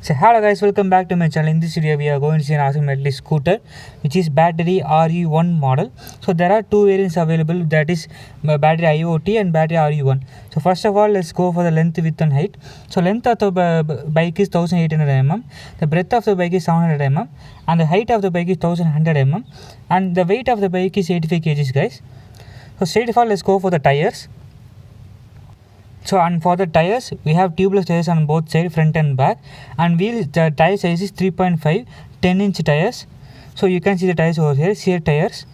So hello guys, welcome back to my channel. In this video we are going to see an awesome electric scooter which is battery RE1 model. So there are two variants available, that is battery IoT and battery RE1. So first of all, let's go for the length, width and height. So length of the bike is 1800 mm, the breadth of the bike is 700 mm and the height of the bike is 1100 mm and the weight of the bike is 85 kgs guys. So straight of all, let's go for the tires. So and for the tires, we have tubeless tires on both sides, front and back, and the tire size is 3.5 10-inch tires. So you can see the tires over here, sheer tires.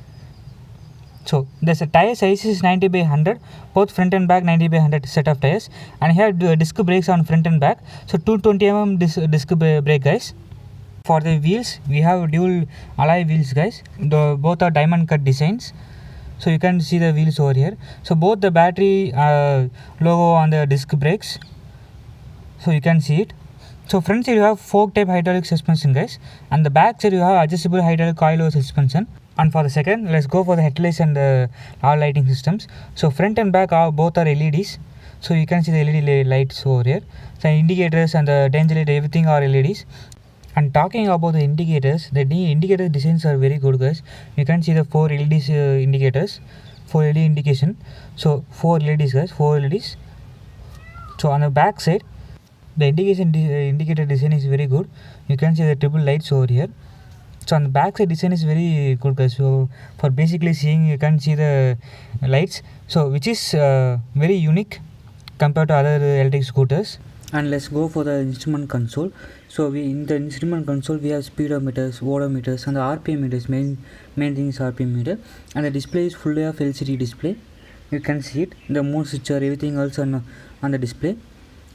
So the tire size is 90 by 100, both front and back 90 by 100 set of tires, and here disc brakes on front and back. So 220 mm disc brake guys. For the wheels, we have dual alloy wheels guys. Both are diamond cut designs. So you can see the wheels over here. So both the battery logo on the disc brakes, so you can see it. So front side you have fork type hydraulic suspension guys, and the back side you have adjustable hydraulic coilover suspension. And for the second, let's go for the headlights and the lighting systems. So front and back both are LEDs. So you can see the LED lights over here. So indicators and the danger light, everything are LEDs. And talking about the indicators, the indicator designs are very good guys. You can see the 4 LEDs indicators, 4 LED indication. So 4 LEDs guys, 4 LEDs. So on the back side, the indicator design is very good. You can see the triple lights over here. So on the back side design is very good guys. So for basically seeing, you can see the lights, so which is very unique compared to other electric scooters. And let's go for the instrument console. So in the instrument console we have speedometers, odometers and the RPM meters. Main thing is RPM meter, and the display is fully of LCD display. You can see it, the mode switcher, everything else on the display.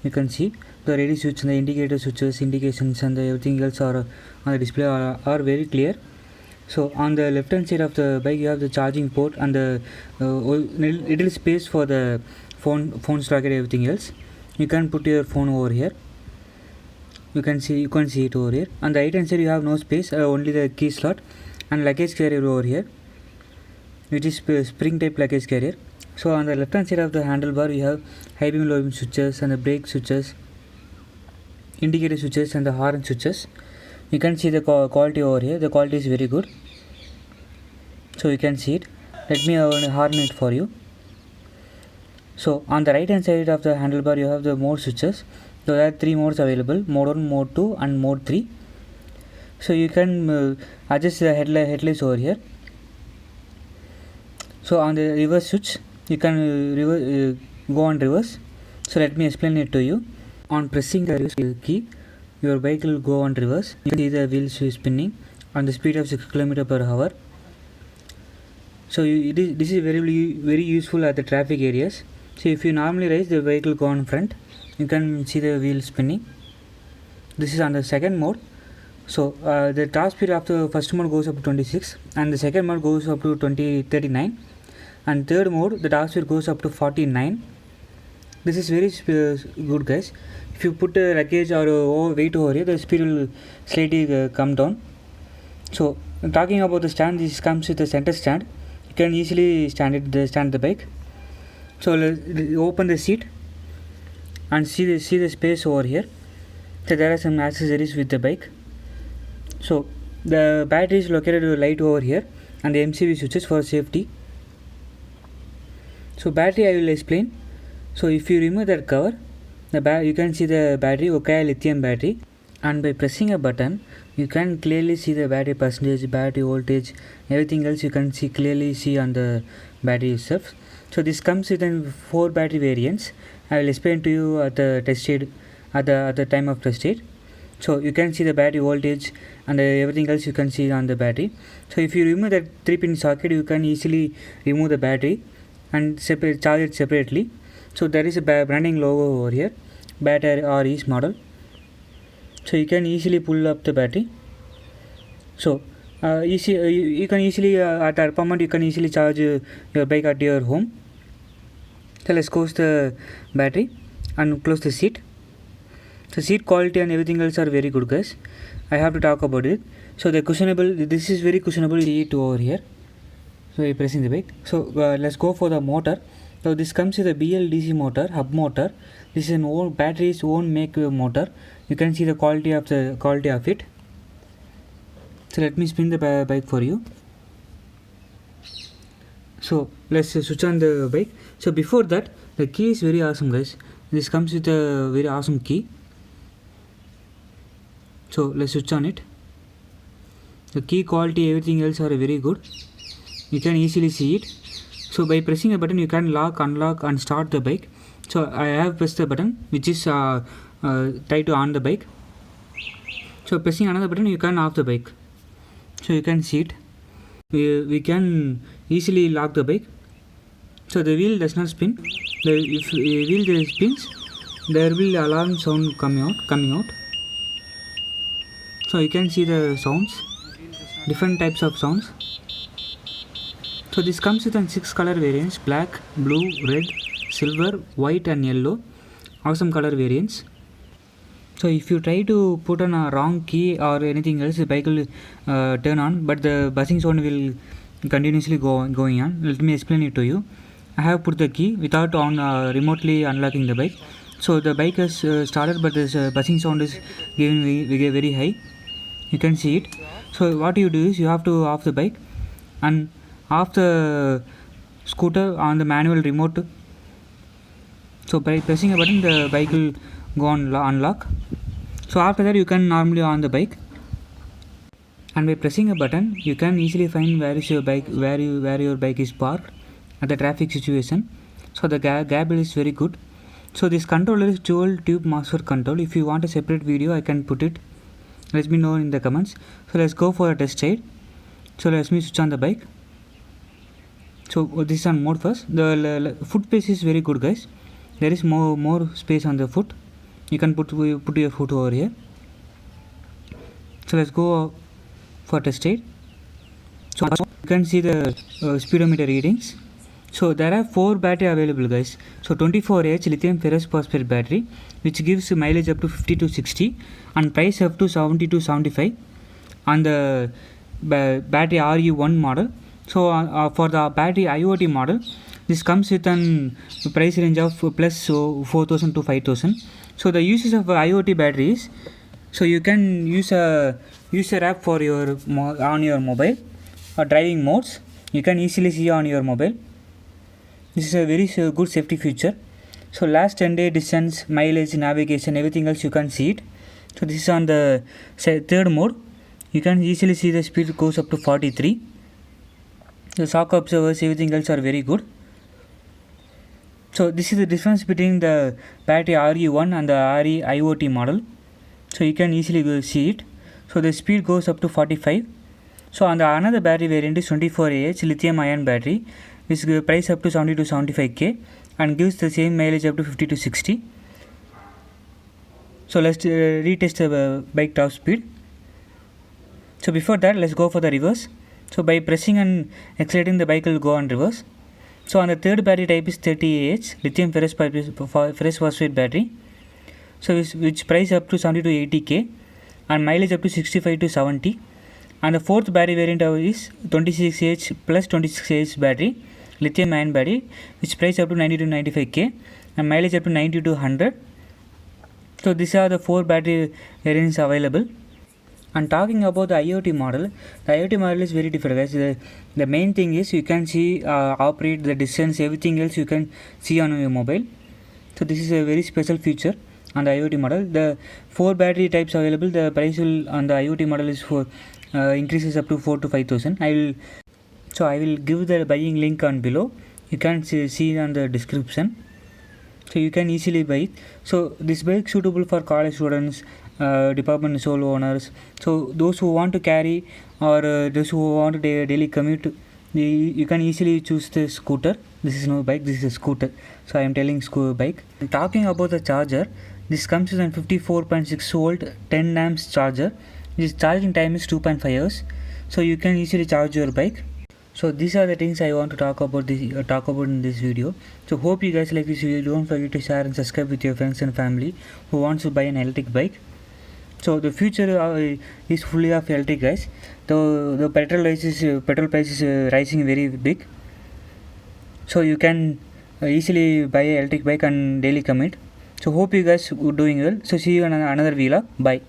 You can see the ready switch and the indicator switches, indications and everything else are on the display are very clear. So on the left hand side of the bike you have the charging port and the little space for the phone socket, everything else. You can put your phone over here. You can see it over here. On the right hand side you have no space, only the key slot and luggage carrier over here, which is spring type luggage carrier. So on the left hand side of the handlebar you have high beam, low beam switches and the brake switches, indicator switches and the horn switches. You can see the quality over here. The quality is very good. So you can see it. Let me horn it for you. So on the right hand side of the handlebar you have the mode switches. So there are 3 modes available: mode 1, mode 2 and mode 3. So you can adjust the headlights over here. So on the reverse switch you can go on reverse. So let me explain it to you. On pressing the reverse key, your bike will go on reverse. You can see the wheels spinning on the speed of 6 km per hour. So this is very useful at the traffic areas. So if you normally raise, the vehicle go on front, you can see the wheel spinning. This is on the second mode. So the top speed of the first mode goes up to 26 and the second mode goes up to 39, and third mode the top speed goes up to 49. This is very good guys. If you put a luggage or weight over here, the speed will slightly come down. So talking about the stand, this comes with a center stand. You can easily stand the bike. So let's open the seat and see the space over here. So there are some accessories with the bike. So the battery is located light over here and the MCB switches for safety. So battery I will explain. So if you remove that cover, you can see the battery, Okaya lithium battery, and by pressing a button you can clearly see the battery percentage, battery voltage, everything else you can clearly see on the battery itself. So this comes with 4 battery variants. I will explain to you at the test rate, at the time of test rate. So you can see the battery voltage and everything else you can see on the battery. So if you remove that 3-pin socket, you can easily remove the battery and charge it separately. So there is a branding logo over here, battery RE model. So you can easily pull up the battery. So you can easily at that moment you can easily charge your bike at your home. So let's close the battery and close the seat. So seat quality and everything else are very good guys. I have to talk about it. So the cushionable, this is very cushionable seat over here. So you're pressing the brake. So let's go for the motor. So this comes with a BLDC motor, hub motor. This is an old battery's own make motor. you can see the quality of it. So let me spin the bike for you. So let's switch on the bike. So before that, the key is very awesome, guys. This comes with a very awesome key. So let's switch on it. The key quality, everything else are very good. You can easily see it. So by pressing a button, you can lock, unlock and start the bike. So I have pressed the button which is tied to on the bike. So pressing another button, you can off the bike. So you can see it. We can easily lock the bike. So the wheel does not spin. If the wheel spins, there will alarm sound coming out. So you can see the sounds, different types of sounds. So this comes with 6 color variants: black, blue, red, silver, white and yellow. Awesome color variants. So if you try to put on a wrong key or anything else, the bike will turn on, but the buzzing sound will continuously going on. Let me explain it to you. I have put the key without remotely unlocking the bike. So the bike has started, but this buzzing sound is giving very high. You can see it. So what you do is you have to off the bike and off the scooter on the manual remote. So by pressing a button, the bike will go on unlock. So after that, you can normally on the bike, and by pressing a button, you can easily find where is your bike, where your bike is parked at the traffic situation. So the gable is very good. So this controller is dual tube MOSFET control. If you want a separate video, I can put it. Let me know in the comments. So let's go for a test ride. So let me switch on the bike. So this is on mode first. The foot space is very good, guys. There is more space on the foot. You can put your foot over here. So let's go for test ride. So you can see the speedometer readings. So there are 4 battery available, guys. So 24Ah lithium ferrous phosphate battery, which gives mileage up to 50 to 60 and price up to 70 to 75 on the battery RU1 model. So for the battery IoT model, this comes with an price range of plus 4,000 to 5,000. So the uses of IoT batteries, so you can use a user app for your on your mobile or driving modes. You can easily see on your mobile. This is a very good safety feature. So last 10-day distance, mileage, navigation, everything else you can see it. So this is on the third mode. You can easily see the speed goes up to 43. The shock observers, everything else are very good. So this is the difference between the battery RE1 and the RE IoT model. So you can easily see it. So the speed goes up to 45. So on the another battery variant is 24Ah lithium ion battery, which price up to 70 to 75k and gives the same mileage up to 50 to 60. So let's retest the bike top speed. So before that, let's go for the reverse. So by pressing and accelerating, the bike will go on reverse. So on the third battery type is 30Ah lithium ferrous phosphate battery. So which price up to 70 to 80k and mileage up to 65 to 70. And the fourth battery variant is 26Ah plus 26Ah battery lithium ion battery, which price up to 90 to 95k and mileage up to 90 to 100. So these are the 4 battery variants available. And talking about the IoT model, the IoT model is very different, guys. The main thing is you can see operate the distance, everything else you can see on your mobile. So this is a very special feature on the IoT model. The 4 battery types available. The price will on the IoT model is for increases up to 4 to 5,000. I will give the buying link on below. You can see on the description. So you can easily buy it. So this bike suitable for college students, department store owners. So those who want to carry or those who want to daily commute, you can easily choose the scooter. This is no bike, this is a scooter. So I am telling bike. Talking about the charger, this comes with a 54.6 volt 10 amps charger. This charging time is 2.5 hours. So you can easily charge your bike. So these are the things I want to talk about in this video. So hope you guys like this video. Don't forget to share and subscribe with your friends and family who wants to buy an electric bike. So the future is fully of electric, guys. The petrol price is rising very big. So you can easily buy an electric bike and daily commute. So hope you guys doing well. So see you in another vlog. Bye.